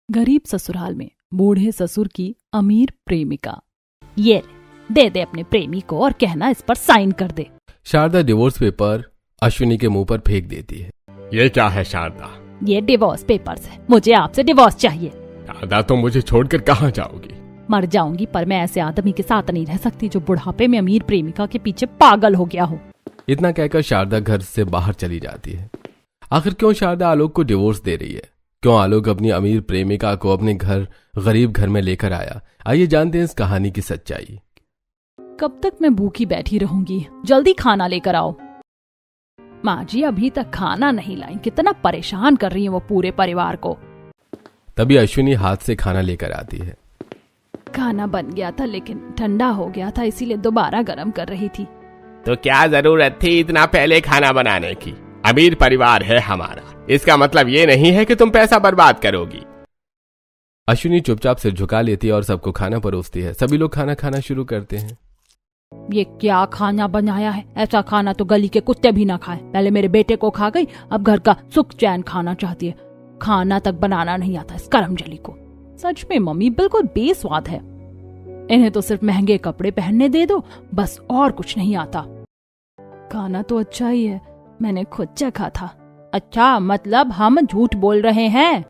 गरीब ससुराल में बूढ़े ससुर की अमीर प्रेमिका। ये दे दे अपने प्रेमी को और कहना इस पर साइन कर दे। शारदा डिवोर्स पेपर अश्विनी के मुंह पर फेंक देती है। ये क्या है शारदा? ये डिवोर्स पेपर्स है, मुझे आपसे डिवोर्स चाहिए। शारदा तुम मुझे छोड़कर कहाँ जाओगी? मर जाऊंगी, पर मैं ऐसे आदमी के साथ नहीं रह सकती जो बुढ़ापे में अमीर प्रेमिका के पीछे पागल हो गया हो। इतना कहकर शारदा घर से बाहर चली जाती है। आखिर क्यों शारदा आलोक को डिवोर्स दे रही है? क्यों आलोक अपनी अमीर प्रेमिका को अपने घर गरीब घर में लेकर आया? आइए जानते हैं इस कहानी की सच्चाई। कब तक मैं भूखी बैठी रहूंगी? जल्दी खाना लेकर आओ। माँ जी अभी तक खाना नहीं लाई, कितना परेशान कर रही है वो पूरे परिवार को। तभी अश्विनी हाथ से खाना लेकर आती है। खाना बन गया था लेकिन ठंडा हो गया था, इसीलिए दोबारा गर्म कर रही थी। तो क्या जरूरत थी इतना पहले खाना बनाने की? अमीर परिवार है हमारा, इसका मतलब ये नहीं है कि तुम पैसा बर्बाद करोगी। अश्विनी चुपचाप सिर झुका लेती है और सबको खाना परोसती है। सभी लोग खाना खाना शुरू करते हैं। ये क्या खाना बनाया है? ऐसा खाना तो गली के कुत्ते भी ना खाए। पहले मेरे बेटे को खा गई, अब घर का सुख चैन खाना चाहती है। खाना तक बनाना नहीं आता इस करमजली को। सच में मम्मी बिल्कुल बेस्वाद है। इन्हें तो सिर्फ महंगे कपड़े पहनने दे दो, बस और कुछ नहीं आता। खाना तो अच्छा ही है, मैंने खुद चखा था। अच्छा, मतलब हम झूठ बोल रहे हैं?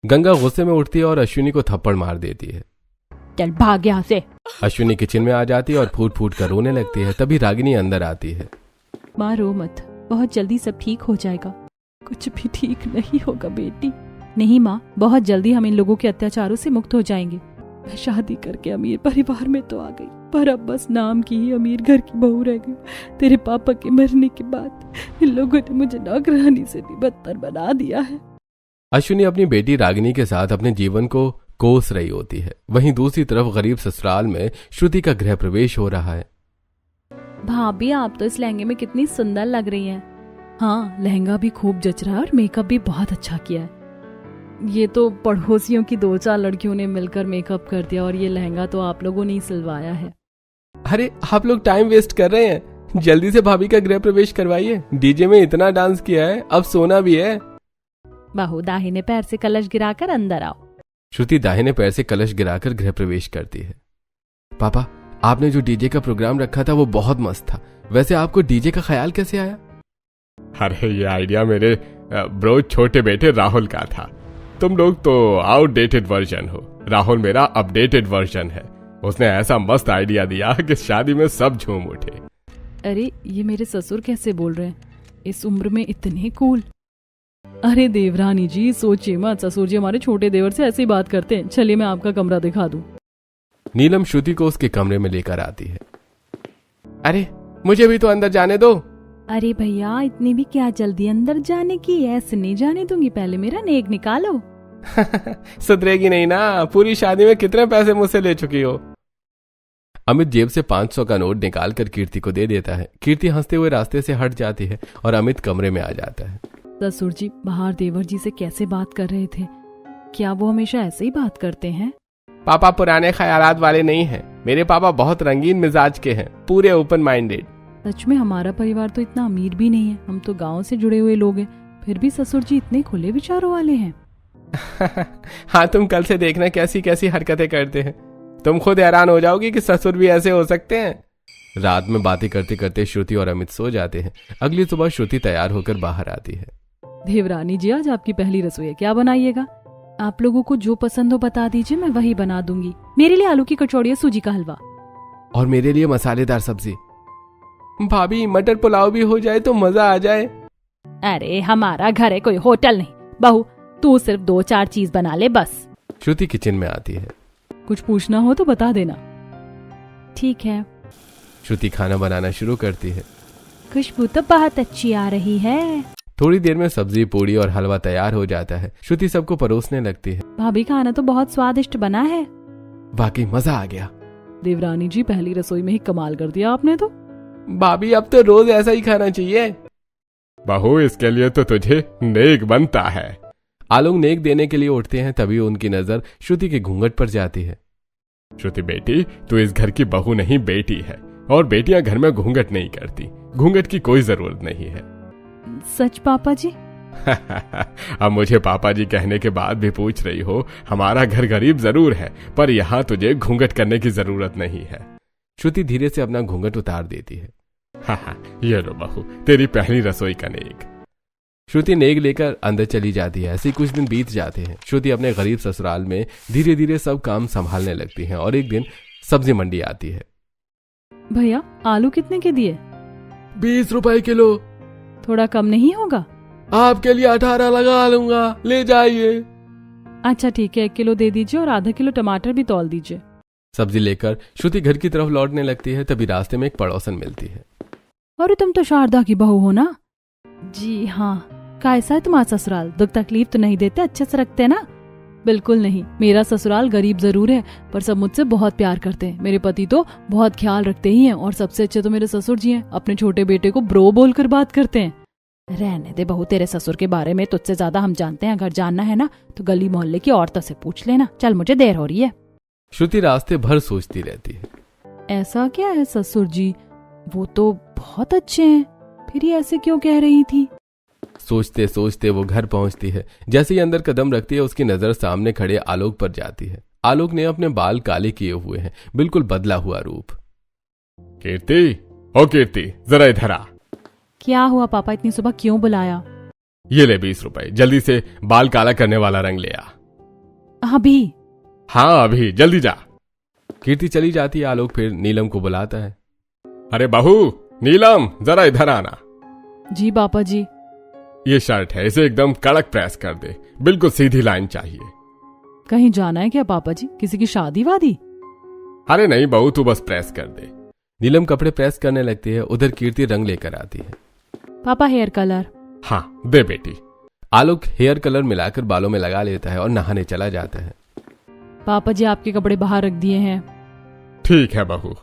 गंगा गुस्से में उठती है और अश्विनी को थप्पड़ मार देती है। चल भाग यहाँ से। अश्विनी किचन में आ जाती है और फूट फूट कर रोने लगती है। तभी रागिनी अंदर आती है। माँ रो मत, बहुत जल्दी सब ठीक हो जाएगा। कुछ भी ठीक नहीं होगा बेटी। नहीं माँ, बहुत जल्दी हम इन लोगों के अत्याचारों से मुक्त हो जाएंगे। मैं शादी करके अमीर परिवार में तो आ गई, पर अब बस नाम की ही अमीर घर की बहू रह गई। तेरे पापा के मरने के बाद इन लोगों ने मुझे नौकरानी से भी बदतर बना दिया है। अश्विनी अपनी बेटी रागिनी के साथ अपने जीवन को कोस रही होती है। वहीं दूसरी तरफ गरीब ससुराल में श्रुति का गृह प्रवेश हो रहा है। भाभी आप तो इस लहंगे में कितनी सुंदर लग रही हैं। हाँ, लहंगा भी खूब जच रहा है और मेकअप भी बहुत अच्छा किया है। ये तो पड़ोसियों की 2-4 लड़कियों ने मिलकर मेकअप कर दिया और ये लहंगा तो आप लोगों ने ही सिलवाया है। अरे आप लोग टाइम वेस्ट कर रहे हैं, जल्दी से भाभी का गृह प्रवेश करवाइए। डीजे में इतना डांस किया है, अब सोना भी है। बहू दाहिने पैर से कलश गिराकर अंदर आओ। श्रुति दाहिने पैर से कलश गिराकर गृह प्रवेश करती है। पापा, आपने जो डीजे का प्रोग्राम रखा था वो बहुत मस्त था। वैसे आपको डीजे का ख्याल कैसे आया? अरे ये आइडिया मेरे ब्रो छोटे बेटे राहुल का था। तुम लोग तो आउटडेटेड वर्जन हो, राहुल मेरा अपडेटेड वर्जन है। उसने ऐसा मस्त आइडिया दिया कि शादी में सब झूम उठे। अरे ये मेरे ससुर कैसे बोल रहे हैं, इस उम्र में इतने कूल। अरे देवरानी जी सोचिए मत, ससुर जी हमारे छोटे देवर से ऐसी बात करते हैं। चलिए मैं आपका कमरा दिखा दूं। नीलम श्रुति को उसके कमरे में लेकर आती है। अरे मुझे भी तो अंदर जाने दो। अरे भैया इतनी भी क्या जल्दी अंदर जाने की? ऐसे नहीं जाने दूंगी, पहले मेरा नेक निकालो। सुधरेगी नहीं ना, पूरी शादी में कितने पैसे मुझसे ले चुकी हो। अमित जेब से 500 का नोट निकालकर कीर्ति को दे देता है। कीर्ति हंसते हुए रास्ते से हट जाती है और अमित कमरे में आ जाता है। ससुर जी बाहर देवर जी से कैसे बात कर रहे थे? क्या वो हमेशा ऐसे ही बात करते हैं? पापा पुराने ख्यालात वाले नहीं हैं। मेरे पापा बहुत रंगीन मिजाज के हैं, पूरे ओपन माइंडेड। सच में हमारा परिवार तो इतना अमीर भी नहीं है, हम तो गांव से जुड़े हुए लोग हैं, फिर भी ससुर जी इतने खुले विचारों वाले हैं। हाँ, तुम कल से देखना कैसी कैसी हरकतें करते हैं। तुम खुद हैरान हो जाओगी कि ससुर भी ऐसे हो सकते हैं। रात में बातें करते करते श्रुति और अमित सो जाते हैं। अगली सुबह श्रुति तैयार होकर बाहर आती है। देवरानी जी आज आपकी पहली रसोई है, क्या बनाइएगा? आप लोगों को जो पसंद हो बता दीजिए, मैं वही बना दूंगी। मेरे लिए आलू की कचौड़ी और सूजी का हलवा। और मेरे लिए मसालेदार सब्जी। भाभी मटर पुलाव भी हो जाए तो मजा आ जाए। अरे हमारा घर है, कोई होटल नहीं। बहू तू सिर्फ 2-4 चीज बना ले बस। श्रुति किचन में आती है। कुछ पूछना हो तो बता देना। ठीक है। श्रुति खाना बनाना शुरू करती है। खुशबू तो बहुत अच्छी आ रही है। थोड़ी देर में सब्जी, पूड़ी और हलवा तैयार हो जाता है। श्रुति सबको परोसने लगती है। भाभी खाना तो बहुत स्वादिष्ट बना है। वाकई मजा आ गया। देवरानी जी पहली रसोई में ही कमाल कर दिया आपने तो। भाभी अब तो रोज ऐसा ही खाना चाहिए। बहू इसके लिए तो तुझे नेक बनता है। आलोक नेक देने के लिए उठते हैं, तभी उनकी नजर श्रुति के घूंघट पर जाती है। श्रुति बेटी, तू इस घर की बहू नहीं बेटी है, और बेटियां घर में घूंघट नहीं करती। घूंघट की कोई जरूरत नहीं है। सच पापा जी? अब मुझे पापा जी कहने के बाद भी पूछ रही हो, हमारा घर गरीब जरूर है पर यहाँ तुझे घूंघट करने की जरूरत नहीं है। श्रुति धीरे से अपना घूंघट उतार देती है। ये लो बहू, तेरी पहली रसोई का नेक। श्रुति नेक लेकर अंदर चली जाती है। ऐसे कुछ दिन बीत जाते हैं। श्रुति अपने गरीब ससुराल में धीरे धीरे सब काम संभालने लगती है और एक दिन सब्जी मंडी आती है। भैया आलू कितने के दिए? 20 रुपए किलो। थोड़ा कम नहीं होगा? आपके लिए 18 लगा लूंगा, ले जाइए। अच्छा ठीक है, 1 किलो दे दीजिए और आधा किलो टमाटर भी तौल दीजिए। सब्जी लेकर श्रुति घर की तरफ लौटने लगती है। तभी रास्ते में एक पड़ोसन मिलती है। अरे तुम तो शारदा की बहू हो ना? जी हाँ। कैसा है तुम्हारा ससुराल? दुख तकलीफ तो नहीं देते, अच्छे से रखते हैं ना? बिल्कुल नहीं, मेरा ससुराल गरीब जरूर है पर सब मुझसे बहुत प्यार करते हैं। मेरे पति तो बहुत ख्याल रखते ही हैं और सबसे अच्छे तो मेरे ससुर जी हैं। अपने छोटे बेटे को ब्रो बोलकर बात करते हैं। रहने दे बहू, तेरे ससुर के बारे में तुझसे ज्यादा हम जानते हैं। अगर जानना है ना तो गली मोहल्ले की औरतों से पूछ लेना। चल, मुझे देर हो रही है। श्रुति रास्ते भर सोचती रहती है। ऐसा क्या है ससुर जी, वो तो बहुत अच्छे हैं, फिर ये ऐसे क्यों कह रही थी? सोचते सोचते वो घर पहुंचती है। जैसे ही अंदर कदम रखती है उसकी नजर सामने खड़े आलोक पर जाती है। आलोक ने अपने बाल काले किए हुए हैं, बिल्कुल बदला हुआ रूप। कीर्ति, ओ कीर्ति, जरा इधर आ। क्या हुआ पापा, इतनी सुबह क्यों बुलाया? ये ले 20 रुपए, जल्दी से बाल काला करने वाला रंग ले आ। अभी? हाँ अभी, जल्दी जा। कीर्ति चली जाती है। आलोक फिर नीलम को बुलाता है। अरे बहू, नीलम जरा इधर आना। जी पापा जी। ये शर्ट है, इसे एकदम कड़क प्रेस कर दे, बिल्कुल सीधी लाइन चाहिए। कहीं जाना है क्या पापा जी, किसी की शादी वादी? अरे नहीं बहू, तू बस प्रेस कर दे। नीलम कपड़े प्रेस करने लगती है। उधर कीर्ति रंग लेकर आती है। पापा हेयर कलर। हाँ दे बेटी। आलोक हेयर कलर मिलाकर बालों में लगा लेता है और नहाने चला जाता है। पापा जी आपके कपड़े बाहर रख दिए हैं। ठीक है बहू।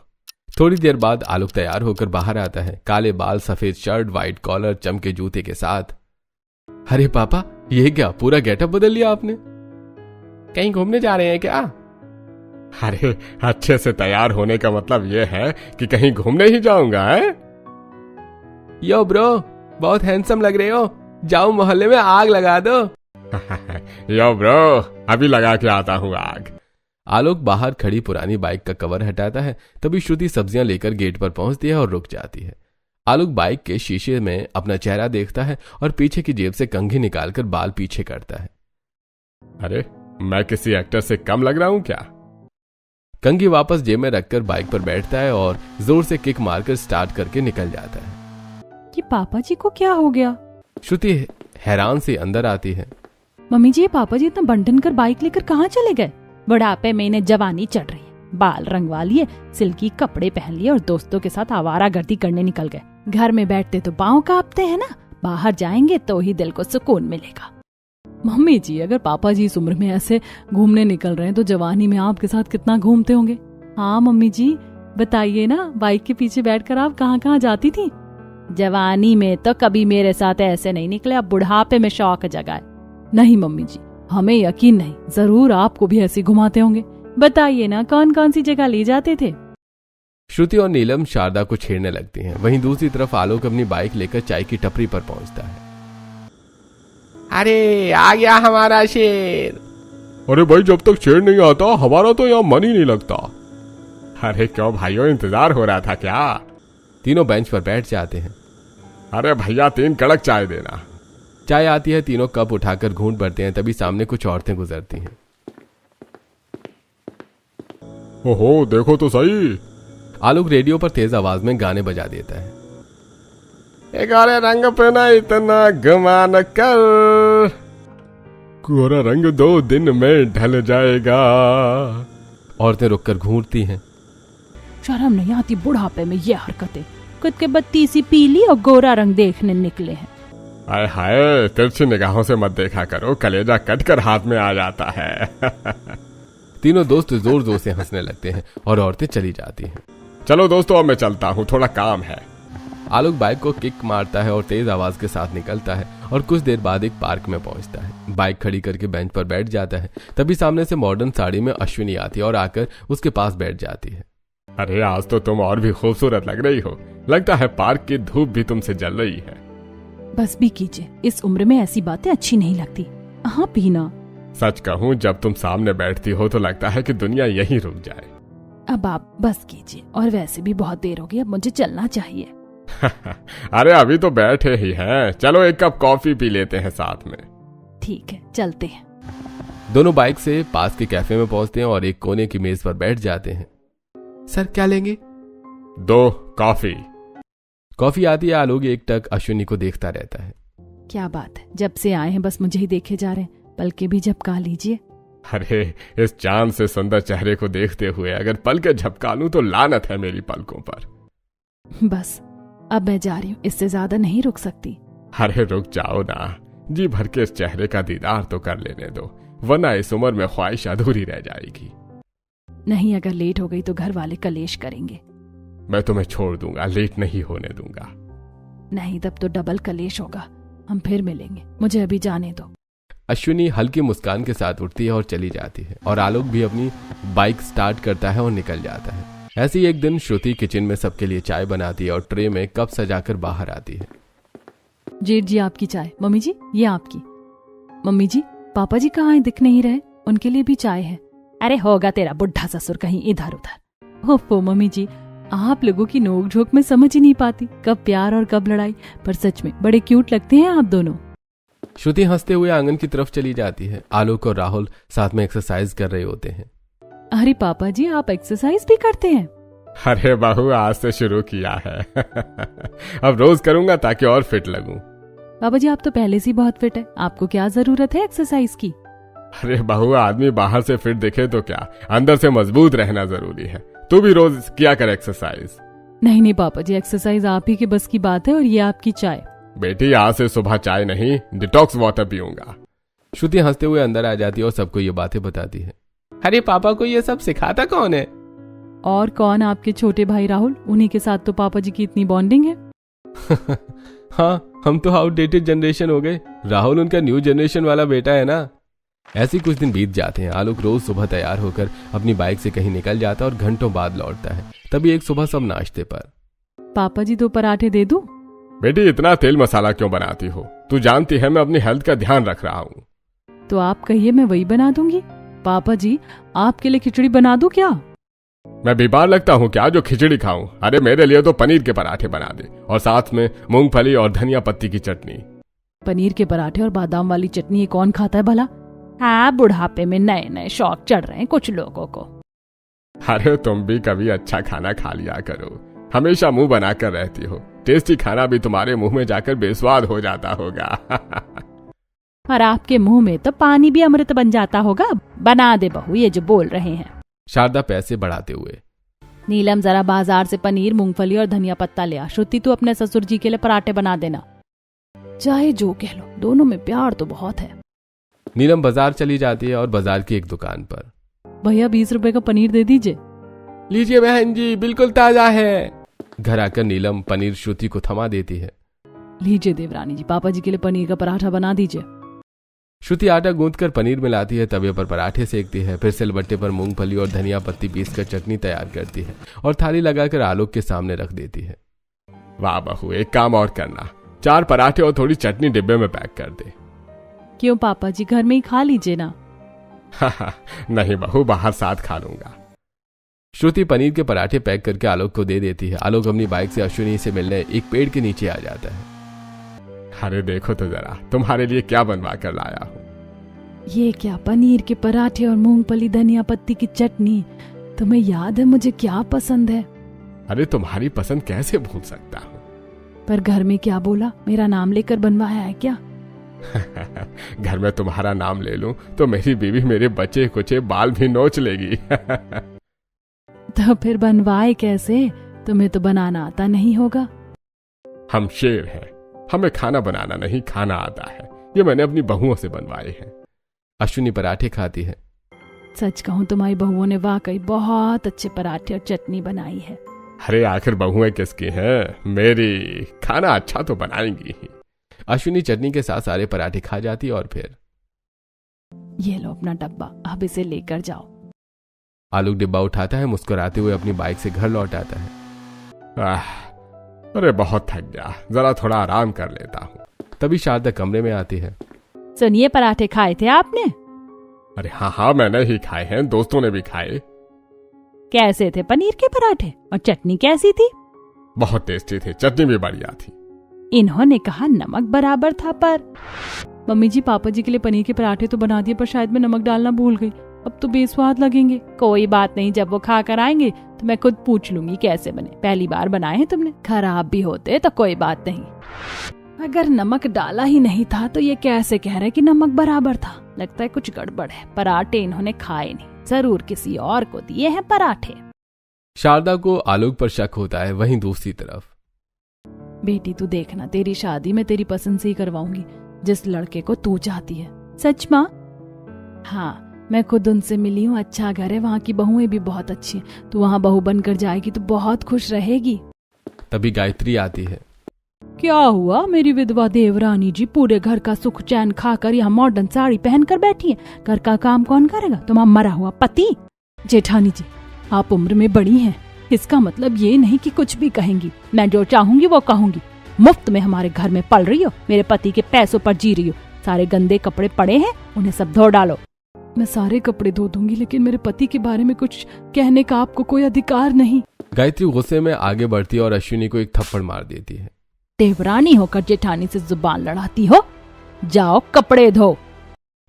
थोड़ी देर बाद आलोक तैयार होकर बाहर आता है। काले बाल, सफेद शर्ट, व्हाइट कॉलर, चमके जूते के साथ। अरे पापा, ये क्या, पूरा गेटअप बदल लिया आपने? कहीं घूमने जा रहे हैं क्या? अरे अच्छे से तैयार होने का मतलब ये है कि कहीं घूमने ही जाऊंगा। है यो ब्रो, बहुत हैंडसम लग रहे हो, जाओ मोहल्ले में आग लगा दो। यो ब्रो, अभी लगा के आता हूँ आग। आलोक बाहर खड़ी पुरानी बाइक का कवर हटाता है। तभी श्रुति सब्जियां लेकर गेट पर पहुंचती है और रुक जाती है। आलोक बाइक के शीशे में अपना चेहरा देखता है और पीछे की जेब से कंघी निकालकर बाल पीछे करता है। अरे मैं किसी एक्टर से कम लग रहा हूं क्या? कंघी वापस जेब में रखकर बाइक पर बैठता है और जोर से किक मारकर स्टार्ट करके निकल जाता है। ये पापा जी को क्या हो गया? श्रुति हैरान से अंदर आती है। मम्मी जी, ये पापा जी इतना बंटन कर बाइक लेकर कहाँ चले गए? बुढ़ापे में इन्हें जवानी चढ़ रही है, बाल रंगवा लिए, सिल्की कपड़े पहन लिए और दोस्तों के साथ आवारागर्दी करने निकल गए। घर में बैठते तो पाँव कांपते हैं ना, बाहर जाएंगे तो ही दिल को सुकून मिलेगा। मम्मी जी, अगर पापा जी इस उम्र में ऐसे घूमने निकल रहे हैं तो जवानी में आपके साथ कितना घूमते होंगे? हाँ मम्मी जी, बताइए ना, बाइक के पीछे बैठकर आप कहाँ कहाँ जाती थी? जवानी में तो कभी मेरे साथ ऐसे नहीं निकले, अब बुढ़ापे में शौक जगाए। नहीं मम्मी जी, हमें यकीन नहीं, जरूर आपको भी ऐसे घुमाते होंगे। बताइए ना, कौन कौन सी जगह ले जाते थे? श्रुति और नीलम शारदा को छेड़ने लगती हैं। वहीं दूसरी तरफ आलोक अपनी बाइक लेकर चाय की टपरी पर पहुंचता है। अरे आ गया हमारा शेर। अरे भाई, जब तक शेर नहीं आता हमारा तो यहाँ मन ही नहीं लगता। अरे क्यों भाइयों, इंतजार हो रहा था क्या? तीनों बेंच पर बैठ जाते हैं। अरे भैया 3 कड़क चाय देना। चाय आती है। तीनों कप उठाकर घूंट भरते हैं। तभी सामने कुछ औरतें गुजरती हैं। ओहो, देखो तो सही। आलोक रेडियो पर तेज आवाज में गाने बजा देता है। एक और रंग पे ना इतना गुमान कर, गोरा रंग 2 दिन में ढल जाएगा। औरतें रुककर घूरती हैं। शर्म नहीं आती बुढ़ापे में ये हरकतें? खुद के बत्ती सी पीली और गोरा रंग देखने निकले हैं। आय हाय, तिरछी निगाहों से मत देखा करो, कलेजा कटकर हाथ में आ जाता है। तीनों दोस्त जोर जोर से हंसने लगते हैं और औरतें चली जाती हैं। चलो दोस्तों, अब मैं चलता हूँ, थोड़ा काम है। आलोक बाइक को किक मारता है और तेज आवाज के साथ निकलता है और कुछ देर बाद एक पार्क में पहुंचता है। बाइक खड़ी करके बेंच पर बैठ जाता है। तभी सामने से मॉडर्न साड़ी में अश्विनी आती है और आकर उसके पास बैठ जाती है। अरे आज तो तुम और भी खूबसूरत लग रही हो, लगता है पार्क की धूप भी तुमसे जल रही है। बस भी कीजिए, इस उम्र में ऐसी बातें अच्छी नहीं लगती। हाँ पीना। सच कहूँ जब तुम सामने बैठती हो तो लगता है कि दुनिया यहीं रुक जाए। अब आप बस कीजिए, और वैसे भी बहुत देर हो गई, अब मुझे चलना चाहिए। अरे अभी तो बैठे ही हैं, चलो एक कप कॉफी पी लेते हैं साथ में। ठीक है, चलते हैं। दोनों बाइक से पास के कैफे में पहुंचते हैं और एक कोने की मेज पर बैठ जाते हैं। सर क्या लेंगे? 2 कॉफी। कॉफी आती है। आलोक एकटक अश्विनी को देखता रहता है। क्या बात है, जब से आए हैं बस मुझे ही देखे जा रहे हैं, पलके भी झपका लीजिए। अरे इस चांद से सुंदर चेहरे को देखते हुए अगर पलकें झपका लूं तो लानत है मेरी पलकों पर। बस अब मैं जा रही हूँ, इससे ज्यादा नहीं रुक सकती। अरे रुक जाओ ना, जी भर के इस चेहरे का दीदार तो कर लेने दो, वरना इस उम्र में ख्वाहिश अधूरी रह जाएगी। नहीं, अगर लेट हो गई तो घर वाले कलेश करेंगे। मैं तुम्हें छोड़ दूंगा, लेट नहीं होने दूंगा। नहीं, तब तो डबल कलेश होगा। हम फिर मिलेंगे, मुझे अभी जाने दो। अश्विनी हल्की मुस्कान के साथ उठती है और चली जाती है, और आलोक भी अपनी बाइक स्टार्ट करता है और निकल जाता है। ऐसे ही एक दिन श्रुति किचन में सबके लिए चाय बनाती है और ट्रे में कप सजाकर बाहर आती है। जेठ जी आपकी चाय। मम्मी जी ये आपकी। मम्मी जी पापा जी कहाँ हैं, दिख नहीं रहे, उनके लिए भी चाय है। अरे होगा तेरा बुढ़ा ससुर कहीं इधर उधर। ओफो मम्मी जी, आप लोगों की नोक झोंक में समझ ही नहीं पाती, कब प्यार और कब लड़ाई। पर सच में बड़े क्यूट लगते हैं आप दोनों। श्रुति हंसते हुए आंगन की तरफ चली जाती है। आलोक और राहुल साथ में एक्सरसाइज कर रहे होते हैं। अरे पापा जी आप एक्सरसाइज भी करते हैं? अरे बहू आज से शुरू किया है। अब रोज करूंगा ताकि और फिट लगूं। पापा जी आप तो पहले से बहुत फिट है, आपको क्या जरूरत है एक्सरसाइज की? अरे बहू आदमी बाहर से फिट दिखे तो क्या, अंदर से मजबूत रहना जरूरी है। तू भी रोज किया कर एक्सरसाइज। नहीं नहीं पापा जी, एक्सरसाइज आप ही के बस की बात है, और ये आपकी चाय। बेटी आज से सुबह चाय नहीं, डिटॉक्स वाटर पीऊंगा। श्रुति हंसते हुए अंदर आ जाती है और सबको ये बातें बताती है। अरे पापा को ये सब सिखाता कौन है? और कौन, आपके छोटे भाई राहुल, उन्हीं के साथ तो पापा जी की इतनी बॉन्डिंग है। हाँ, हम तो आउटडेटेड जनरेशन हो गए, राहुल उनका न्यू जनरेशन वाला बेटा है ना। ऐसे ही कुछ दिन बीत जाते हैं। आलोक रोज सुबह तैयार होकर अपनी बाइक से कहीं निकल जाता है और घंटों बाद लौटता है। तभी एक सुबह सब नाश्ते पर। पापा जी 2 पराठे दे दूं? बेटी इतना तेल मसाला क्यों बनाती हो? तू जानती है मैं अपनी हेल्थ का ध्यान रख रहा हूँ। तो आप कहिए मैं वही बना दूंगी। पापा जी आपके लिए खिचड़ी बना दूं क्या? मैं बीमार लगता हूँ क्या जो खिचड़ी खाऊं? अरे मेरे लिए तो पनीर के पराठे बना दे, और साथ में मूंगफली और धनिया पत्ती की चटनी। पनीर के पराठे और बादाम वाली चटनी ये कौन खाता है भला? हाँ, बुढ़ापे में नए नए शौक चढ़ रहे हैं कुछ लोगों को। अरे तुम भी कभी अच्छा खाना खा लिया करो, हमेशा मुंह बनाकर रहती हो। टेस्टी खाना भी तुम्हारे मुंह में जाकर बेस्वाद हो जाता होगा। और आपके मुंह में तो पानी भी अमृत बन जाता होगा। बना दे बहू ये जो बोल रहे हैं। शारदा पैसे बढ़ाते हुए। नीलम जरा बाजार से पनीर, मूंगफली और धनिया पत्ता ले आ। श्रुति तू अपने ससुर जी के लिए पराठे बना देना। चाहे जो कह लो, दोनों में प्यार तो बहुत है। नीलम बाजार चली जाती है और बाजार की एक दुकान पर। भैया 20 रुपए का पनीर दे दीजिए। लीजिए बहन जी, बिल्कुल ताजा है। घर आकर नीलम पनीर श्रुति को थमा देती है। लीजिए देवरानी जी, पापा जी के लिए पनीर का पराठा बना दीजिए। श्रुति आटा गूंथकर पनीर मिलाती है, तवे पर पराठे सेकती है, फिर सिलबट्टे पर मूंगफली और धनिया पत्ती पीसकर चटनी तैयार करती है और थाली लगाकर आलोक के सामने रख देती है। वाह बहू, एक काम और करना, 4 पराठे और थोड़ी चटनी डिब्बे में पैक कर दे। क्यों पापा जी, घर में ही खा लीजिए ना। नहीं बहू, बाहर साथ खा लूंगा। श्रुति पनीर के पराठे पैक करके आलोक को दे देती है। आलोक अपनी बाइक से अश्विनी से मिलने एक पेड़ के नीचे आ जाता है। अरे देखो तो जरा, तुम्हारे लिए क्या बनवा कर लाया हूँ। ये क्या, पनीर के पराठे और मूंगफली धनिया पत्ती की चटनी। तुम्हें याद है मुझे क्या पसंद है? अरे तुम्हारी पसंद कैसे भूल सकता हूँ। पर घर में क्या बोला, मेरा नाम लेकर बनवाया है क्या? घर में तुम्हारा नाम ले लूं तो मेरी बीवी मेरे बचे कुचे बाल भी नोच लेगी। तो फिर बनवाए कैसे? तुम्हें तो बनाना आता नहीं होगा। हम शेर हैं, हमें खाना बनाना नहीं खाना आता है। ये मैंने अपनी बहुओं से बनवाए हैं। अश्विनी पराठे खाती है। सच कहूँ तुम्हारी बहुओं ने वाकई बहुत अच्छे पराठे और चटनी बनाई है। अरे आखिर बहुएं किसकी हैं? मेरी। खाना अच्छा तो बनाएंगी ही। अश्विनी चटनी के साथ सारे पराठे खा जाती और फिर, ये लो अपना डब्बा, अब इसे लेकर जाओ। आलोक डिब्बा उठाता है, मुस्कुराते हुए अपनी बाइक से घर लौट आता है। अरे बहुत थक गया, जरा थोड़ा आराम कर लेता हूँ। तभी शारदा कमरे में आती है। सुनिए, पराठे खाए थे आपने? अरे हाँ, मैंने ही खाए हैं, दोस्तों ने भी खाए। कैसे थे पनीर के पराठे? और चटनी कैसी थी? बहुत टेस्टी थे, चटनी भी बढ़िया थी। इन्होंने कहा नमक बराबर था, पर मम्मी जी पापा जी के लिए पनीर के पराठे तो बना दिए, पर शायद मैं नमक डालना भूल गई। अब तो बेस्वाद लगेंगे। कोई बात नहीं, जब वो खा कर आएंगे तो मैं खुद पूछ लूंगी कैसे बने। पहली बार बनाए हैं तुमने, खराब भी होते तो कोई बात नहीं। अगर नमक डाला ही नहीं था तो ये कैसे कह रहे कि नमक बराबर था? लगता है कुछ गड़बड़ है। पराठे इन्होंने खाए नहीं, जरूर किसी और को दिए हैं पराठे। शारदा को आलोक पर शक होता है। वहीं दूसरी तरफ, बेटी तू देखना, तेरी शादी मैं तेरी पसंद से ही करवाऊंगी, जिस लड़के को तू चाहती है। सच माँ? हाँ, मैं खुद उनसे मिली हूँ। अच्छा घर है, वहाँ की बहुएं भी बहुत अच्छी हैं। तू वहाँ बहू बनकर जाएगी तो बहुत खुश रहेगी। तभी गायत्री आती है। क्या हुआ मेरी विधवा देवरानी जी? पूरे घर का सुख चैन खाकर यहाँ मॉडर्न साड़ी पहनकर बैठी है। घर का काम कौन करेगा? तुम्हारा मरा हुआ पति। जेठानी जी, आप उम्र में बड़ी हैं, इसका मतलब ये नहीं कि कुछ भी कहेंगी। मैं जो चाहूंगी वो कहूंगी। मुफ्त में हमारे घर में पल रही हो, मेरे पति के पैसों पर जी रही हो। सारे गंदे कपड़े पड़े हैं, उन्हें सब धो डालो। मैं सारे कपड़े धो दूंगी, लेकिन मेरे पति के बारे में कुछ कहने का आपको कोई अधिकार नहीं। गायत्री गुस्से में आगे बढ़ती है और अश्विनी को एक थप्पड़ मार देती है। देवरानी होकर जेठानी से जुबान लड़ाती हो? जाओ कपड़े धो।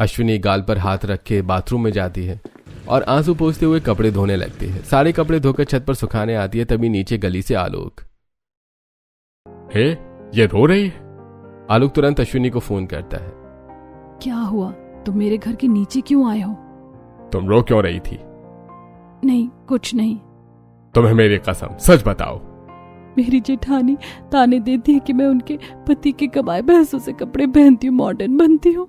अश्विनी गाल पर हाथ रख के बाथरूम में जाती है और आंसू पोंछते हुए कपड़े धोने लगती है। सारे कपड़े धोकर छत पर सुखाने आती है। तभी नीचे गली से आलोक। हे, ये रो रही है? आलोक तुरंत अश्विनी को फोन करता है। क्या हुआ? तुम मेरे घर के नीचे क्यों आए हो? तुम रो क्यों रही थी? नहीं, कुछ नहीं। तुम्हें मेरी कसम, सच बताओ। मेरी जेठानी ताने देती है कि मैं उनके पति के कमाए पैसों से कपड़े पहनती हूँ, मॉडर्न बनती हूँ।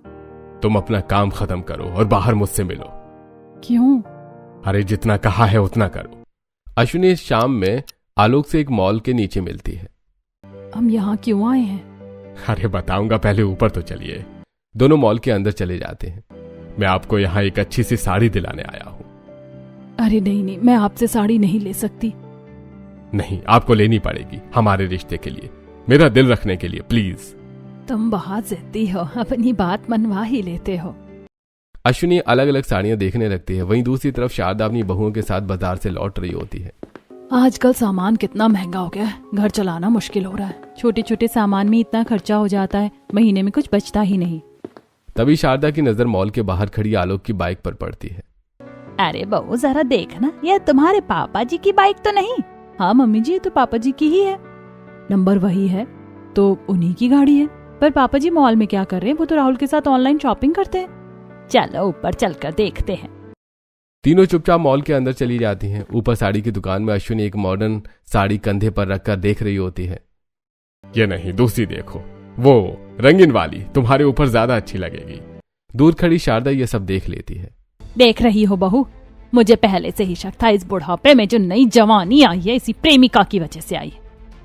तुम अपना काम खत्म करो और बाहर मुझसे मिलो। क्यों? अरे जितना कहा है उतना करो। अश्विनी शाम में आलोक से एक मॉल के नीचे मिलती है। हम यहाँ क्यों आए हैं? अरे बताऊंगा, पहले ऊपर तो चलिए। दोनों मॉल के अंदर चले जाते हैं। मैं आपको यहाँ एक अच्छी सी साड़ी दिलाने आया हूँ। अरे नहीं, मैं आपसे साड़ी नहीं ले सकती। नहीं, आपको लेनी पड़ेगी, हमारे रिश्ते के लिए, मेरा दिल रखने के लिए, प्लीज। तुम बहुत जिद्दी हो, अपनी बात मनवा ही लेते हो। अश्विनी अलग अलग साड़ियां देखने लगती है। वहीं दूसरी तरफ शारदा अपनी बहुओं के साथ बाजार से लौट रही होती है। आजकल सामान कितना महंगा हो गया है, घर चलाना मुश्किल हो रहा है। छोटे छोटे सामान में इतना खर्चा हो जाता है, महीने में कुछ बचता ही नहीं। तभी शारदा की नजर मॉल के बाहर खड़ी आलोक की बाइक पर पड़ती है। अरे बहू जरा देखना, यह तुम्हारे पापा जी की बाइक तो नहीं? हाँ मम्मी जी, तो पापा जी की ही है। नंबर वही है तो उन्हीं की गाड़ी है। पर पापा जी मॉल में क्या कर रहे हैं? वो तो राहुल के साथ ऑनलाइन शॉपिंग करते हैं। चलो ऊपर चलकर देखते हैं। तीनों चुपचाप मॉल के अंदर चली जाती हैं। ऊपर साड़ी की दुकान में अश्विनी एक मॉडर्न साड़ी कंधे पर रखकर देख रही होती है। ये नहीं, दूसरी देखो, वो रंगीन वाली तुम्हारे ऊपर ज्यादा अच्छी लगेगी। दूर खड़ी शारदा ये सब देख लेती है। देख रही हो बहू, मुझे पहले से ही शक था इस बुढ़ापे में जो नई जवानी आई है इसी प्रेमिका की वजह से आई है।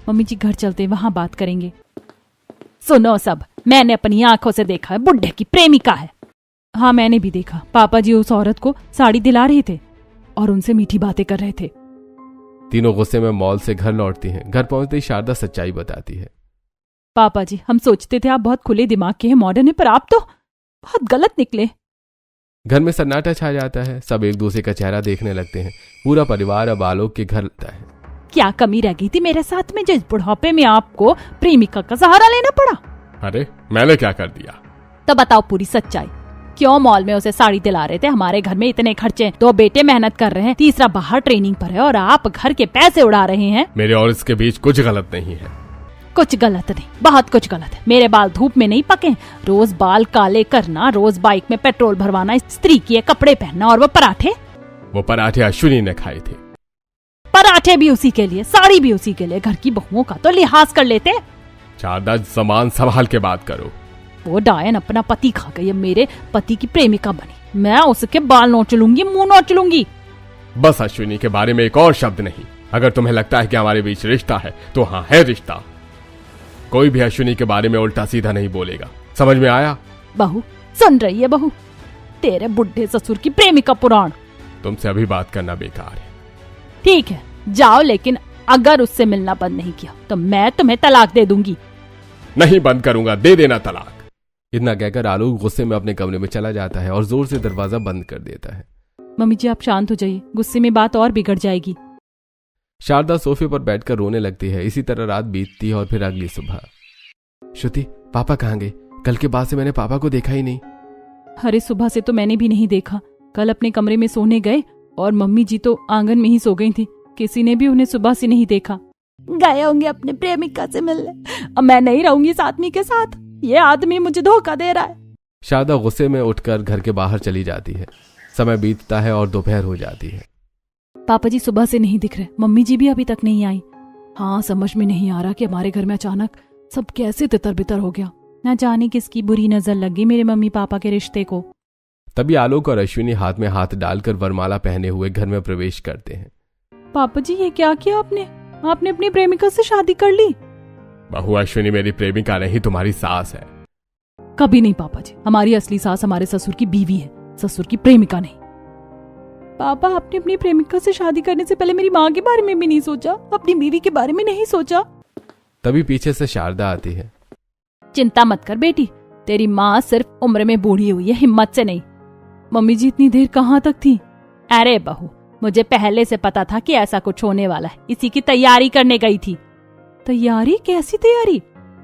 मम्मी जी घर चलते, वहां बात करेंगे। सुनो सब, मैंने अपनी आंखों से देखा है, बुढ़े की प्रेमिका है। हाँ मैंने भी देखा, पापा जी उस औरत को साड़ी दिला रहे थे और उनसे मीठी बातें कर रहे थे। तीनों गुस्से में मॉल से घर लौटती हैं। घर पहुंचते ही शारदा सच्चाई बताती है। पापा जी, हम सोचते थे आप बहुत खुले दिमाग के हैं, मॉडर्न है, पर आप तो बहुत गलत निकले। घर में सन्नाटा छा जाता है। सब एक दूसरे का चेहरा देखने लगते हैं। पूरा परिवार अब आलोक के घर आता है। क्या कमी रह गई थी मेरे साथ में, जिस बुढ़ापे में आपको प्रेमिका का सहारा लेना पड़ा? अरे मैंने क्या कर दिया? तो बताओ पूरी सच्चाई। क्यों मॉल में उसे साड़ी दिला रहे थे? हमारे घर में इतने खर्चे, 2 बेटे मेहनत कर रहे हैं, तीसरा बाहर ट्रेनिंग पर है और आप घर के पैसे उड़ा रहे हैं। मेरे और इसके बीच कुछ गलत नहीं है। कुछ गलत नहीं, बहुत कुछ गलत है। मेरे बाल धूप में नहीं पके। रोज बाल काले करना, रोज बाइक में पेट्रोल भरवाना, स्त्री के कपड़े पहनना, और वो पराठे अश्विनी ने खाए थे। पराठे भी उसी के लिए, साड़ी भी उसी के लिए। घर की बहुओं का तो लिहाज कर लेते। शारदा, सामान संभाल के बात करो। वो डायन अपना पति खा गई, अब मेरे पति की प्रेमिका बनी। मैं उसके बाल नोच लूंगी, मुंह नोच लूंगी। बस अश्विनी के बारे में एक और शब्द नहीं। अगर तुम्हें लगता है कि हमारे बीच रिश्ता है तो हाँ है रिश्ता। कोई भी अश्विनी के बारे में उल्टा सीधा नहीं बोलेगा, समझ में आया? बहू सुन रही है बहू? तेरे बुढ़े ससुर की प्रेमिका पुराण। तुमसे अभी बात करना बेकार है। ठीक है जाओ, लेकिन अगर उससे मिलना बंद नहीं किया तो मैं तुम्हें तलाक दे दूंगी। नहीं बंद करूंगा, दे देना तलाक। इतना कहकर आलोक गुस्से में अपने कमरे में चला जाता है और जोर से दरवाजा बंद कर देता है। मम्मी जी आप शांत हो जाइए, गुस्से में बात और बिगड़ जाएगी। शारदा सोफे पर बैठकर रोने लगती है। इसी तरह रात बीतती है और फिर अगली सुबह। श्रुति, पापा कहाँ गए? कल के बाद से मैंने पापा को देखा ही नहीं। अरे सुबह से तो मैंने भी नहीं देखा। कल अपने कमरे में सोने गए और मम्मी जी तो आंगन में ही सो गई थी। किसी ने भी उन्हें सुबह से नहीं देखा। गए होंगे अपने प्रेमिका से मिलने। अब मैं नहीं रहूंगी इस आदमी के साथ। ये आदमी मुझे धोखा दे रहा है। शारदा गुस्से में उठकर घर के बाहर चली जाती है। समय बीतता है और दोपहर हो जाती है। पापा जी सुबह से नहीं दिख रहे, मम्मी जी भी अभी तक नहीं आई। हाँ, समझ में नहीं आ रहा कि हमारे घर में अचानक सब कैसे तितर बितर हो गया। न जाने किसकी बुरी नजर लग गई मेरे मम्मी पापा के रिश्ते को। तभी आलोक और अश्विनी हाथ में हाथ डालकर वरमाला पहने हुए घर में प्रवेश करते हैं। पापा जी ये क्या किया आपने? आपने अपनी प्रेमिका से शादी कर ली? बहू अश्विनी मेरी प्रेमिका नहीं, तुम्हारी सास है। कभी नहीं पापा जी, हमारी असली सास हमारे ससुर की बीवी है, ससुर की प्रेमिका नहीं। पापा आपने अपनी प्रेमिका से शादी करने से पहले मेरी माँ के बारे में भी नहीं सोचा, अपनी बीवी के बारे में नहीं सोचा। तभी पीछे से शारदा आती है। चिंता मत कर बेटी, तेरी माँ सिर्फ उम्र में बूढ़ी हुई है, हिम्मत से नहीं। मम्मी जी इतनी देर कहाँ तक थी? अरे बहू, मुझे पहले से पता था कि ऐसा कुछ होने वाला है, इसी की तैयारी करने गई थी। तैयारी? कैसी तैयारी?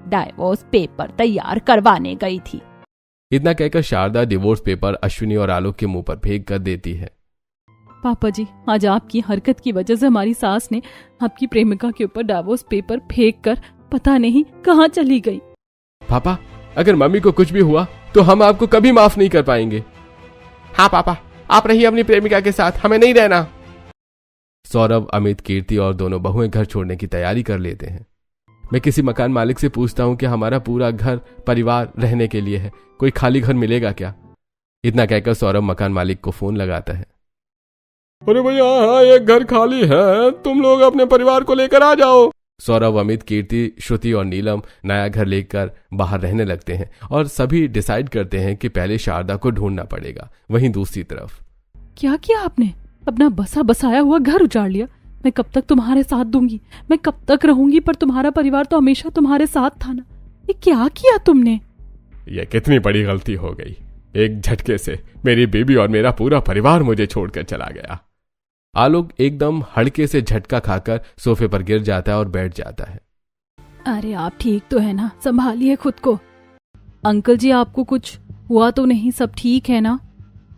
डाइवोर्स पेपर तैयार करवाने गई थी। इतना कहकर शारदा डिवोर्स पेपर अश्विनी और आलोक के मुंह पर फेंक कर देती है। पापा जी आज आपकी हरकत की वजह से हमारी सास ने आपकी प्रेमिका के ऊपर डाइवोर्स पेपर फेंक कर पता नहीं कहाँ चली गई। पापा, अगर मम्मी को कुछ भी हुआ तो हम आपको कभी माफ नहीं कर पाएंगे। हाँ पापा, आप रहिए अपनी प्रेमिका के साथ, हमें नहीं रहना। सौरभ, अमित, कीर्ति और दोनों बहुएं घर छोड़ने की तैयारी कर लेते हैं। मैं किसी मकान मालिक से पूछता हूं कि हमारा पूरा घर परिवार रहने के लिए है, कोई खाली घर मिलेगा क्या? इतना कहकर सौरभ मकान मालिक को फोन लगाता है। अरे भैया, हाँ एक घर खाली है, तुम लोग अपने परिवार को लेकर आ जाओ। सौरभ, अमित, कीर्ति, श्रुति और नीलम नया घर लेकर बाहर रहने लगते हैं और सभी डिसाइड करते हैं कि पहले शारदा को ढूंढना पड़ेगा। वहीं दूसरी तरफ क्या किया आपने? अपना बसा बसाया हुआ घर उजाड़ लिया। मैं कब तक तुम्हारे साथ दूंगी, मैं कब तक रहूंगी, पर तुम्हारा परिवार तो हमेशा तुम्हारे साथ था ना। ये क्या किया तुमने? ये कितनी बड़ी गलती हो गई। एक झटके से मेरी बीबी और मेरा पूरा परिवार मुझे छोड़कर चला गया। आलोक एकदम हड़के से झटका खाकर सोफे पर गिर जाता है और बैठ जाता है। अरे आप ठीक तो है ना? संभालिए खुद को। अंकल जी आपको कुछ हुआ तो नहीं? सब ठीक है ना?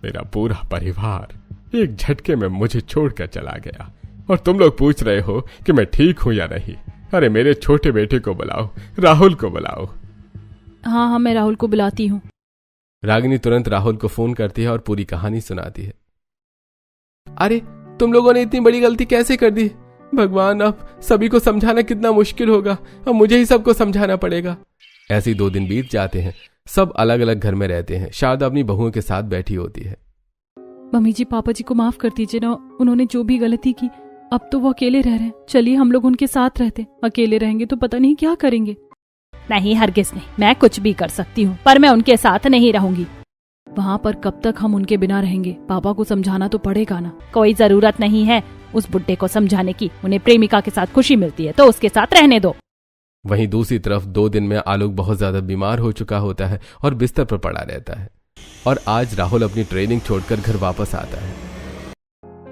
मेरा पूरा परिवार एक झटके में मुझे छोड़कर चला गया और तुम लोग पूछ रहे हो कि मैं ठीक हूं या नहीं। अरे मेरे छोटे बेटे को बुलाओ, राहुल को बुलाओ। हाँ, मैं राहुल को बुलाती हूँ। रागिनी तुरंत राहुल को फोन करती है और पूरी कहानी सुनाती है। अरे तुम लोगों ने इतनी बड़ी गलती कैसे कर दी? भगवान, अब सभी को समझाना कितना मुश्किल होगा। अब मुझे ही सबको समझाना पड़ेगा। ऐसे ही 2 दिन बीत जाते हैं। सब अलग अलग घर में रहते हैं। शारदा अपनी बहुओं के साथ बैठी होती है। मम्मी जी पापा जी को माफ कर दीजिए ना, उन्होंने जो भी गलती की। अब तो वो अकेले रह रहे हैं, चलिए हम लोग उनके साथ रहते। अकेले रहेंगे तो पता नहीं क्या करेंगे। नहीं, हरगिज नहीं, मैं कुछ भी कर सकती हूँ, पर मैं उनके साथ नहीं रहूंगी। वहाँ पर कब तक हम उनके बिना रहेंगे? पापा को समझाना तो पड़ेगा ना। कोई जरूरत नहीं है उस बुड्ढे को समझाने की। उन्हें प्रेमिका के साथ खुशी मिलती है तो उसके साथ रहने दो। वहीं दूसरी तरफ 2 दिन में आलोक बहुत ज्यादा बीमार हो चुका होता है और बिस्तर पर पड़ा रहता है। और आज राहुल अपनी ट्रेनिंग छोड़कर घर वापस आता है।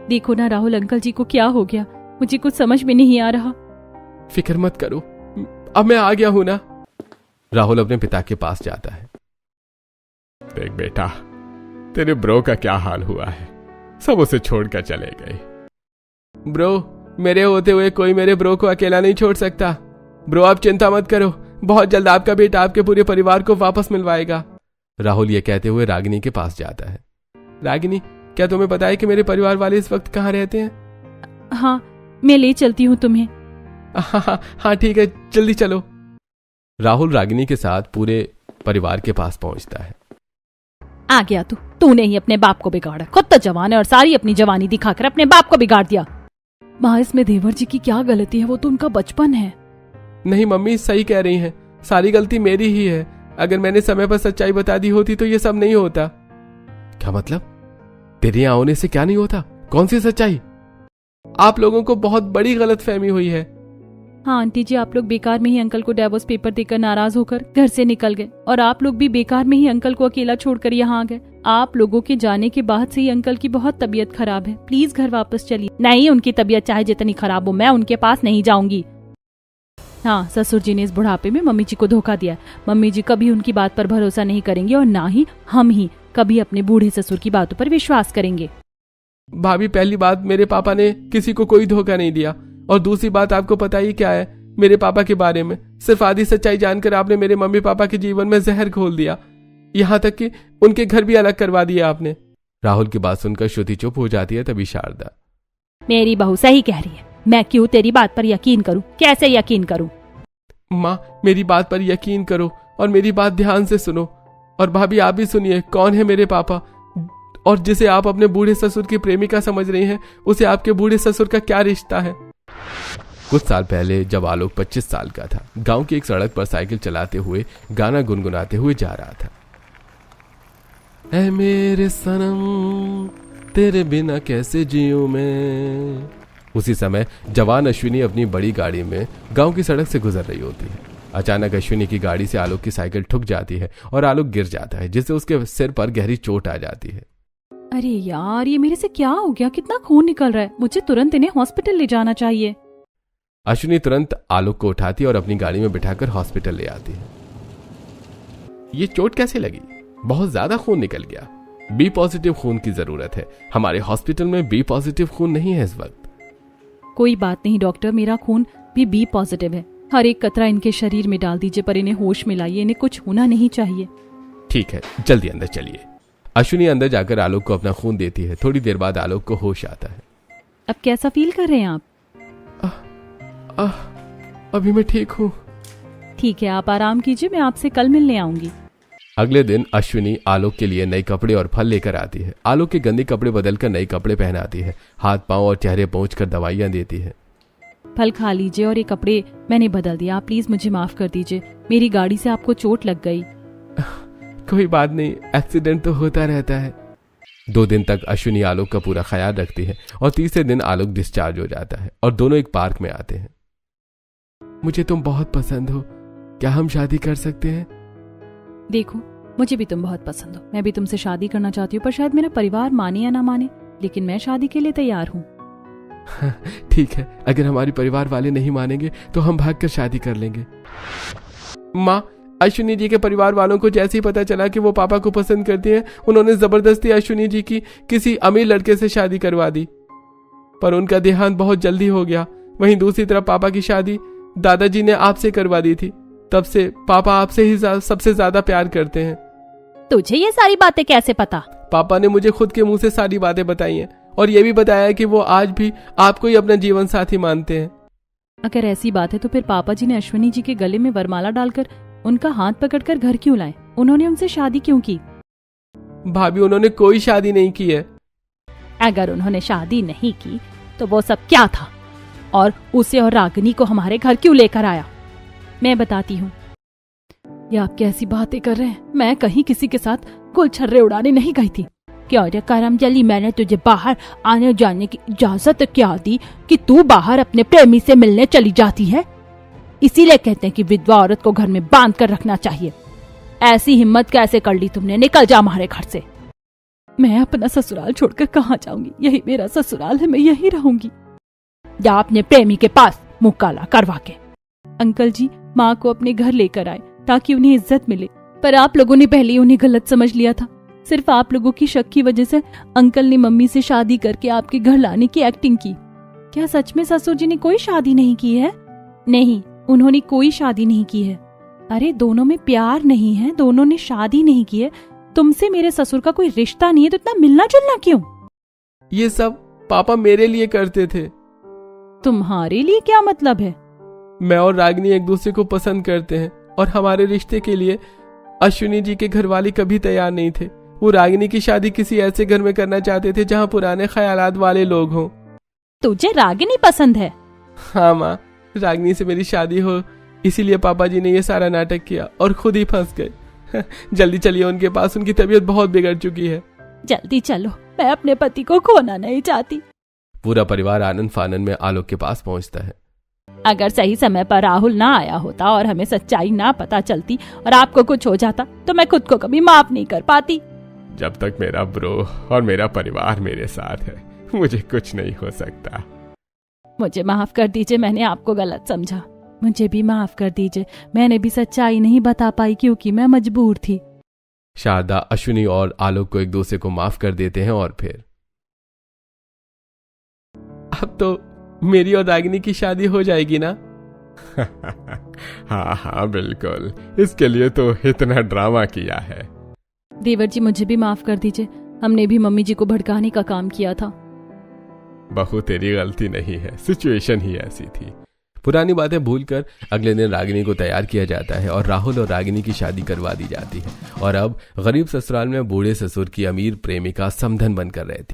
देखो ना राहुल, अंकल जी को क्या हो गया? मुझे कुछ समझ में नहीं आ रहा। फिक्र मत करो, अब मैं आ गया हूं ना। राहुल अपने पिता के पास जाता है। देख बेटा, तेरे ब्रो का क्या हाल हुआ है। सब उसे छोड़कर चले गए। ब्रो, मेरे होते हुए कोई मेरे ब्रो को अकेला नहीं छोड़ सकता। ब्रो आप चिंता मत करो, बहुत जल्द आपका बेटा आपके पूरे परिवार को वापस मिलवाएगा। राहुल ये कहते हुए रागिनी के पास जाता है। रागिनी, क्या तुम्हें पता है कि मेरे परिवार वाले इस वक्त कहाँ रहते हैं? हाँ, मैं ले चलती हूँ तुम्हें। हाँ ठीक है, जल्दी चलो। राहुल रागिनी के साथ पूरे परिवार के पास पहुंचता है। आ गया तूने ही अपने बाप को बिगाड़ा। खुद तो जवान है और सारी अपनी जवानी दिखाकर अपने बाप को बिगाड़ दिया। माँ, इसमें देवर जी की क्या गलती है? वो तो उनका बचपन है। नहीं मम्मी, सही कह रही हैं, सारी गलती मेरी ही है। अगर मैंने समय पर सच्चाई बता दी होती तो ये सब नहीं होता। क्या मतलब? तेरे यहाँ होने से क्या नहीं होता? कौन सी सच्चाई? आप लोगों को बहुत बड़ी गलतफहमी हुई है। हाँ आंटी जी, आप लोग बेकार में ही अंकल को डिवोर्स पेपर देकर नाराज होकर घर से निकल गए और आप लोग भी बेकार में ही अंकल को अकेला छोड़कर यहाँ आ गए। आप लोगों के जाने के बाद से ही अंकल की बहुत तबीयत खराब है। प्लीज घर वापस चलिए। नहीं, उनकी तबीयत चाहे जितनी खराब हो, मैं उनके पास नहीं जाऊंगी। हाँ, ससुर जी ने इस बुढ़ापे में मम्मी जी को धोखा दिया। मम्मी जी कभी उनकी बात पर भरोसा नहीं करेंगे और ना ही हम ही कभी अपने बूढ़े ससुर की बातों पर विश्वास करेंगे। भाभी, पहली बात, मेरे पापा ने किसी को कोई धोखा नहीं दिया, और दूसरी बात, आपको पता ही क्या है मेरे पापा के बारे में। सिर्फ आधी सच्चाई जानकर आपने मेरे मम्मी पापा के जीवन में जहर घोल दिया, यहाँ तक कि उनके घर भी अलग करवा दिया आपने। राहुल की बात सुनकर श्रुति चुप हो जाती है। तभी शारदा, मेरी बहू सही कह रही है, मैं क्यों तेरी बात पर यकीन करूं? कैसे यकीन करूं? माँ, मेरी बात पर यकीन करो और मेरी बात ध्यान से सुनो। और भाभी, आप भी सुनिए, कौन है मेरे पापा, और जिसे आप अपने बूढ़े ससुर की प्रेमिका समझ रही हैं, उसे आपके बूढ़े ससुर का क्या रिश्ता है। कुछ साल पहले जब आलोक 25 साल का था, गांव की एक सड़क पर साइकिल चलाते हुए गाना गुनगुनाते हुए जा रहा था। ऐ मेरे सनम, तेरे बिना कैसे जीऊं मैं। उसी समय जवान अश्विनी अपनी बड़ी गाड़ी में गांव की सड़क से गुजर रही होती है। अचानक अश्विनी की गाड़ी से आलोक की साइकिल ठुक जाती है और आलोक गिर जाता है, जिससे उसके सिर पर गहरी चोट आ जाती है। अरे यार, ये मेरे से क्या हो गया? कितना खून निकल रहा है, मुझे तुरंत इन्हें हॉस्पिटल ले जाना चाहिए। अश्विनी तुरंत आलोक को उठाती और अपनी गाड़ी में बिठाकर हॉस्पिटल ले आती है। ये चोट कैसे लगी? बहुत ज्यादा खून निकल गया। बी पॉजिटिव खून की जरूरत है। हमारे हॉस्पिटल में बी पॉजिटिव खून नहीं है इस वक्त। कोई बात नहीं डॉक्टर, मेरा खून भी बी पॉजिटिव है। हर एक कतरा इनके शरीर में डाल दीजिए, पर इन्हें होश में लाइए, इन्हें कुछ होना नहीं चाहिए। ठीक है, जल्दी अंदर चलिए। अश्विनी अंदर जाकर आलोक को अपना खून देती है। थोड़ी देर बाद आलोक को होश आता है। अब कैसा फील कर रहे हैं आप? अभी मैं ठीक हूँ। ठीक है, आप आराम कीजिए, मैं आपसे कल मिलने आऊंगी। अगले दिन अश्विनी आलोक के लिए नए कपड़े और फल लेकर आती है। आलोक के गंदे कपड़े बदलकर नए कपड़े पहनाती है। हाथ पांव और चेहरे पोंछकर दवाइयां देती है। फल खा लीजिए और ये कपड़े मैंने बदल दिया। आप प्लीज मुझे माफ कर दीजिए, मेरी गाड़ी से आपको चोट लग गई। कोई बात नहीं, एक्सीडेंट तो होता रहता है। 2 दिन तक अश्विनी आलोक का पूरा ख्याल रखती है और तीसरे दिन आलोक डिस्चार्ज हो जाता है और दोनों एक पार्क में आते हैं। मुझे तुम बहुत पसंद हो, क्या हम शादी कर सकते हैं? देखो, मुझे भी तुम बहुत पसंद हो, मैं भी तुमसे शादी करना चाहती हूँ, पर शायद मेरा परिवार माने या ना माने, लेकिन मैं शादी के लिए तैयार हूँ। ठीक है, अगर हमारे परिवार वाले नहीं मानेंगे तो हम भागकर शादी कर लेंगे। माँ, अश्विनी जी के परिवार वालों को जैसे ही पता चला कि वो पापा को पसंद करती हैं, उन्होंने जबरदस्ती अश्विनी जी की किसी अमीर लड़के से शादी करवा दी, पर उनका देहांत बहुत जल्दी हो गया। वहीं दूसरी तरफ पापा की शादी दादाजी ने आपसे करवा दी थी। तब से पापा आपसे ही सबसे ज्यादा प्यार करते हैं। तुझे ये सारी बातें कैसे पता? पापा ने मुझे खुद के मुंह से सारी बातें बताई हैं और ये भी बताया है कि वो आज भी आपको ही अपना जीवन साथी मानते हैं। अगर ऐसी बात है तो फिर पापा जी ने अश्विनी जी के गले में वरमाला डालकर उनका हाथ पकड़कर घर क्यों लाए? उन्होंने उनसे शादी क्यों की? भाभी, उन्होंने कोई शादी नहीं की है। अगर उन्होंने शादी नहीं की तो वो सब क्या था? और उसे और रागिनी को हमारे घर क्यों लेकर आया? मैं बताती हूँ। ये आप कैसी बातें कर रहे हैं? मैं कहीं किसी के साथ गुलछर्रे उड़ाने नहीं गई थी। क्या रे करमजली, मैंने तुझे बाहर आने जाने की इजाजत क्या दी कि तू बाहर अपने प्रेमी से मिलने चली जाती है? इसीलिए कहते हैं कि विधवा औरत को घर में बांध कर रखना चाहिए। ऐसी हिम्मत कैसे कर ली तुमने? निकल जा हमारे घर से। मैं अपना ससुराल छोड़कर कहाँ जाऊंगी? यही मेरा ससुराल है, मैं यही रहूंगी। जा अपने प्रेमी के पास मुंह काला करवा के। अंकल जी माँ को अपने घर लेकर आए ताकि उन्हें इज्जत मिले, पर आप लोगों ने पहले उन्हें गलत समझ लिया था। सिर्फ आप लोगों की शक की वजह से अंकल ने मम्मी से शादी करके आपके घर लाने की एक्टिंग की। क्या सच में ससुर जी ने कोई शादी नहीं की है? नहीं, उन्होंने कोई शादी नहीं की है। अरे दोनों में प्यार नहीं है, दोनों ने शादी नहीं की है। तुमसे मेरे ससुर का कोई रिश्ता नहीं है तो इतना मिलना जुलना क्यों? ये सब पापा मेरे लिए करते थे। तुम्हारे लिए क्या मतलब है? मैं और रागिनी एक दूसरे को पसंद करते हैं और हमारे रिश्ते के लिए अश्विनी जी के घर वाले कभी तैयार नहीं थे। वो रागिनी की शादी किसी ऐसे घर में करना चाहते थे जहाँ पुराने ख्यालात वाले लोग हों। तुझे रागिनी पसंद है? हाँ माँ, रागिनी से मेरी शादी हो, इसीलिए पापा जी ने ये सारा नाटक किया और खुद ही फंस गए। जल्दी चलिए उनके पास, उनकी तबीयत बहुत बिगड़ चुकी है। जल्दी चलो, मैं अपने पति को खोना नहीं चाहती। पूरा परिवार आनंद फानन में आलोक के पास पहुंचता है। अगर सही समय पर राहुल ना आया होता और हमें सच्चाई ना पता चलती और आपको कुछ हो जाता तो मैं खुद को कभी माफ नहीं कर पाती। जब तक मेरा ब्रो और मेरा परिवार मेरे साथ है मुझे कुछ नहीं हो सकता। मुझे माफ कर दीजिए, मैंने आपको गलत समझा। मुझे भी माफ कर दीजिए, मैंने भी सच्चाई नहीं बता पाई क्योंकि मैं मजबूर थी। शारदा, अश्विनी और आलोक को एक दूसरे को माफ कर देते हैं और फिर अब तो मेरी और रागिनी की शादी हो जाएगी ना? हाँ हाँ बिल्कुल, इसके लिए तो इतना ड्रामा किया है। देवर जी मुझे भी माफ कर दीजिए, हमने भी मम्मी जी को भड़काने का काम किया था। बहू तेरी गलती नहीं है, सिचुएशन ही ऐसी थी। पुरानी बातें भूलकर अगले दिन रागिनी को तैयार किया जाता है और राहुल और रागिनी की शादी करवा दी जाती है। और अब गरीब ससुराल में बूढ़े ससुर की अमीर प्रेमिका समधन बनकर रहती।